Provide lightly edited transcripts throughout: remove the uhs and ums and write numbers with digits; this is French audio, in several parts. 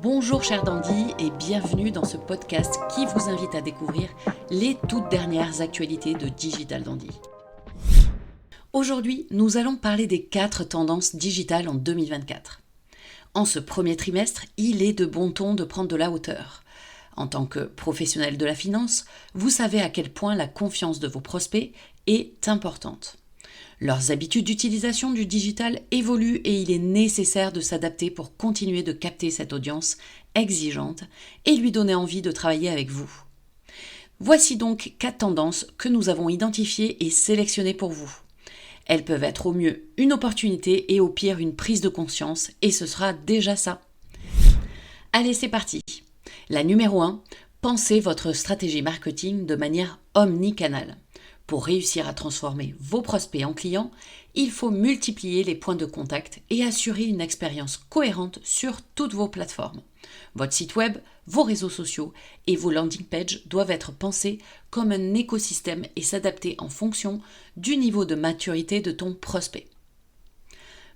Bonjour chers dandys et bienvenue dans ce podcast qui vous invite à découvrir les toutes dernières actualités de Digital Dandy. Aujourd'hui, nous allons parler des 4 tendances digitales en 2024. En ce premier trimestre, il est de bon ton de prendre de la hauteur. En tant que professionnel de la finance, vous savez à quel point la confiance de vos prospects est importante. Leurs habitudes d'utilisation du digital évoluent et il est nécessaire de s'adapter pour continuer de capter cette audience exigeante et lui donner envie de travailler avec vous. Voici donc 4 tendances que nous avons identifiées et sélectionnées pour vous. Elles peuvent être au mieux une opportunité et au pire une prise de conscience et ce sera déjà ça. Allez, c'est parti. La numéro 1, pensez votre stratégie marketing de manière omnicanale. Pour réussir à transformer vos prospects en clients, il faut multiplier les points de contact et assurer une expérience cohérente sur toutes vos plateformes. Votre site web, vos réseaux sociaux et vos landing pages doivent être pensés comme un écosystème et s'adapter en fonction du niveau de maturité de ton prospect.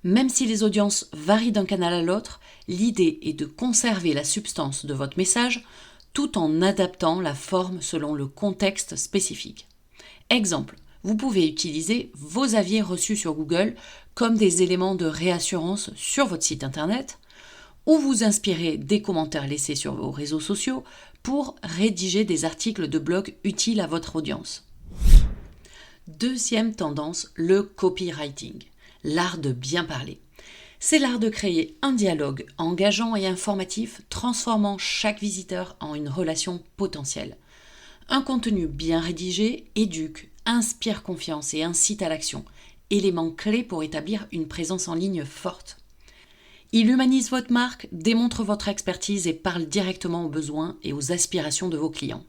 Même si les audiences varient d'un canal à l'autre, l'idée est de conserver la substance de votre message tout en adaptant la forme selon le contexte spécifique. Exemple, vous pouvez utiliser vos avis reçus sur Google comme des éléments de réassurance sur votre site internet ou vous inspirer des commentaires laissés sur vos réseaux sociaux pour rédiger des articles de blog utiles à votre audience. Deuxième tendance, le copywriting, l'art de bien parler. C'est l'art de créer un dialogue engageant et informatif, transformant chaque visiteur en une relation potentielle. Un contenu bien rédigé éduque, inspire confiance et incite à l'action, élément clé pour établir une présence en ligne forte. Il humanise votre marque, démontre votre expertise et parle directement aux besoins et aux aspirations de vos clients.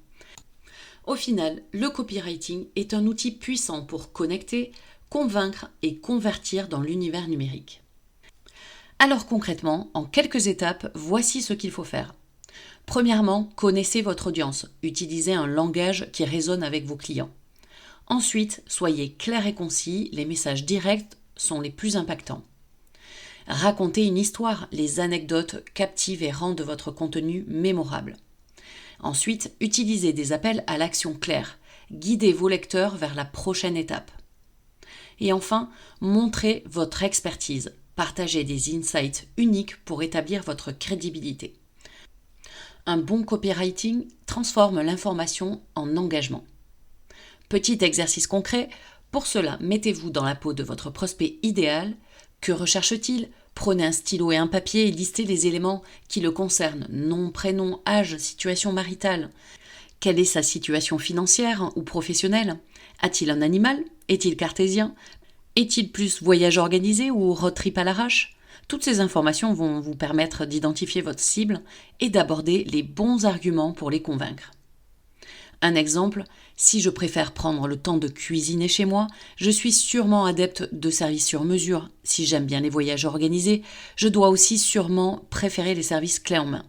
Au final, le copywriting est un outil puissant pour connecter, convaincre et convertir dans l'univers numérique. Alors concrètement, en quelques étapes, voici ce qu'il faut faire. Premièrement, connaissez votre audience. Utilisez un langage qui résonne avec vos clients. Ensuite, soyez clair et concis. Les messages directs sont les plus impactants. Racontez une histoire. Les anecdotes captivent et rendent votre contenu mémorable. Ensuite, utilisez des appels à l'action claire. Guidez vos lecteurs vers la prochaine étape. Et enfin, montrez votre expertise. Partagez des insights uniques pour établir votre crédibilité. Un bon copywriting transforme l'information en engagement. Petit exercice concret, pour cela, mettez-vous dans la peau de votre prospect idéal. Que recherche-t-il ? Prenez un stylo et un papier et listez les éléments qui le concernent. Nom, prénom, âge, situation maritale. Quelle est sa situation financière ou professionnelle ? A-t-il un animal ? Est-il cartésien ? Est-il plus voyage organisé ou road trip à l'arrache ? Toutes ces informations vont vous permettre d'identifier votre cible et d'aborder les bons arguments pour les convaincre. Un exemple, si je préfère prendre le temps de cuisiner chez moi, je suis sûrement adepte de services sur mesure. Si j'aime bien les voyages organisés, je dois aussi sûrement préférer les services clés en main.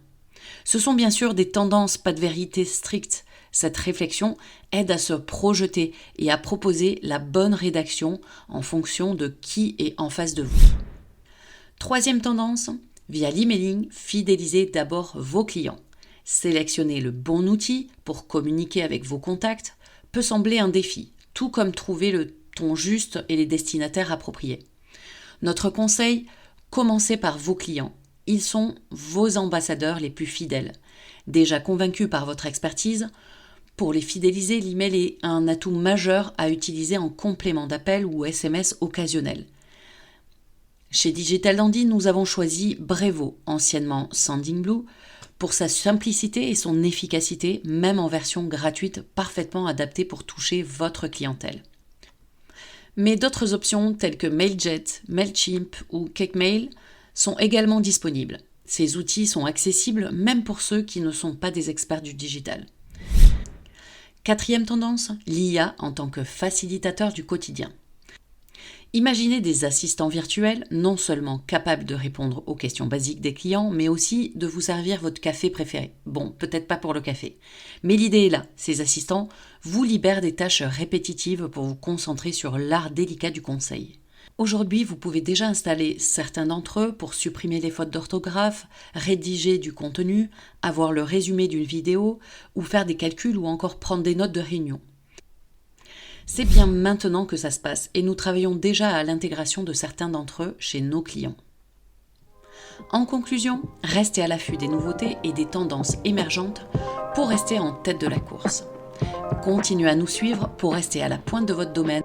Ce sont bien sûr des tendances, pas de vérité stricte. Cette réflexion aide à se projeter et à proposer la bonne rédaction en fonction de qui est en face de vous. Troisième tendance, via l'emailing, fidélisez d'abord vos clients. Sélectionner le bon outil pour communiquer avec vos contacts peut sembler un défi, tout comme trouver le ton juste et les destinataires appropriés. Notre conseil, commencez par vos clients. Ils sont vos ambassadeurs les plus fidèles. Déjà convaincus par votre expertise, pour les fidéliser, l'email est un atout majeur à utiliser en complément d'appel ou SMS occasionnel. Chez Digital Dandy, nous avons choisi Brevo, anciennement Sendinblue, pour sa simplicité et son efficacité, même en version gratuite, parfaitement adaptée pour toucher votre clientèle. Mais d'autres options telles que Mailjet, Mailchimp ou Cakemail sont également disponibles. Ces outils sont accessibles même pour ceux qui ne sont pas des experts du digital. Quatrième tendance, l'IA en tant que facilitateur du quotidien. Imaginez des assistants virtuels non seulement capables de répondre aux questions basiques des clients, mais aussi de vous servir votre café préféré. Bon, peut-être pas pour le café. Mais l'idée est là. Ces assistants vous libèrent des tâches répétitives pour vous concentrer sur l'art délicat du conseil. Aujourd'hui, vous pouvez déjà installer certains d'entre eux pour supprimer les fautes d'orthographe, rédiger du contenu, avoir le résumé d'une vidéo, ou faire des calculs ou encore prendre des notes de réunion. C'est bien maintenant que ça se passe et nous travaillons déjà à l'intégration de certains d'entre eux chez nos clients. En conclusion, restez à l'affût des nouveautés et des tendances émergentes pour rester en tête de la course. Continuez à nous suivre pour rester à la pointe de votre domaine